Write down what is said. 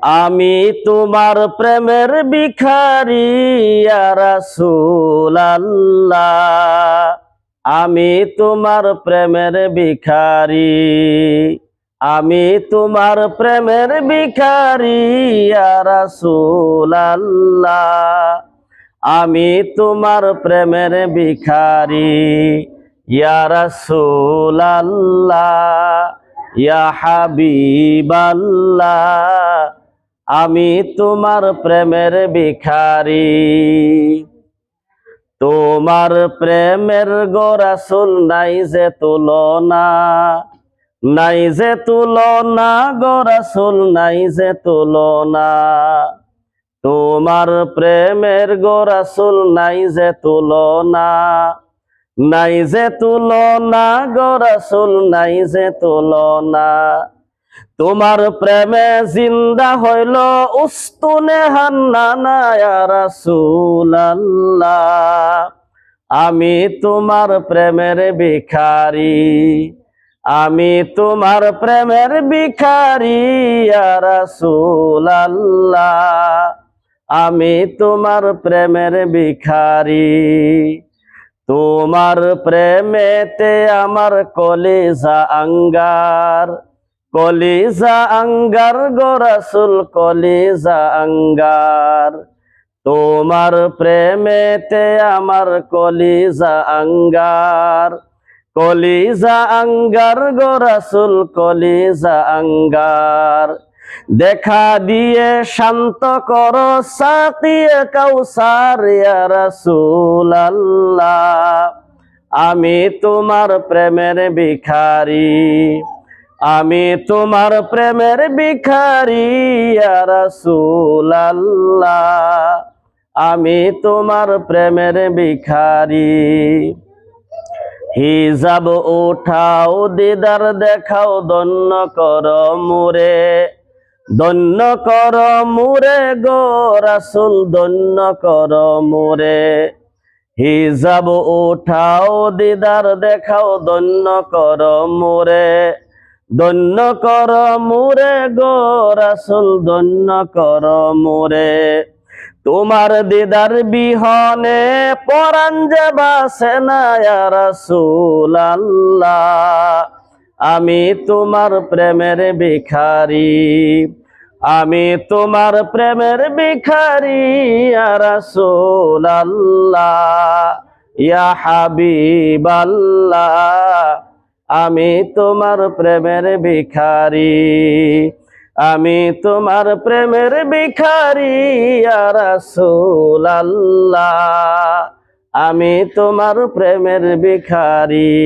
আমি তোমার প্রেমের ভিখারি ইয়া রাসূলুল্লাহ। আমি তোমার প্রেমের ভিখারি। আমি তোমার প্রেমের ভিখারি ইয়া রাসূলুল্লাহ। আমি তোমার প্রেমের ভিখারি ইয়া রাসূলুল্লাহ, ইয়া হাবিবাল্লাহ। আমি তোমার প্রেমের ভিখারি। তোমার প্রেমের গো রাসূল নাই যে তুলনা, নাই যে তুলনা গো রাসূল নাই যে তুলনা। তোমার প্রেমের গো রাসূল নাই যে তুলনা, নাই যে তুলনা গো রাসূল নাই যে তুলনা। তোমার প্রেমে জিন্দা হইল উস্তুনে হান্নানা ইয়া রাসূলুল্লাহ। আমি তোমার প্রেমের ভিখারি। আমি তোমার প্রেমের ভিখারি ইয়া রাসূলুল্লাহ। আমি তোমার প্রেমের ভিখারি। তোমার প্রেমেতে আমার কলিজা আঙ্গার, কলিজা আঙ্গার গো রাসূল কলিজা আঙ্গার। তোমার প্রেমেতে আমার কলিজা আঙ্গার, কলিজা আঙ্গার গো রাসূল কলিজা আঙ্গার। দেখা দিয়ে শান্ত করো সাকিয়ে কাউসার ইয়া রাসূলুল্লাহ। আমি তোমার প্রেমের ভিখারি। আমি তোমার প্রেমের ভিখারি ইয়া রাসূলুল্লাহ। আমি তোমার প্রেমের ভিখারি। হিজাব উঠাও দিদার দেখাও ধন্য কর মুরে, ধন্য কর মুরে গো রাসূল ধন্য কর মুরে। হিজাব উঠাও দিদার দেখাও ধন্য কর মুরে, ধন্য কর মুরে গো রাসূল ধন্য কর মুরে। তোমার দিদার বিহনে পরাণ যে বাসে না ইয়া রাসূলুল্লাহ। আমি তোমার প্রেমের ভিখারি। আমি তোমার প্রেমের ভিখারি ইয়া রাসূলুল্লাহ, ইয়া হাবিবাল্লাহ। আমি তোমার প্রেমের ভিখারি। আমি তোমার প্রেমের ভিখারি ইয়া রাসূলুল্লাহ। আমি তোমার প্রেমের ভিখারি।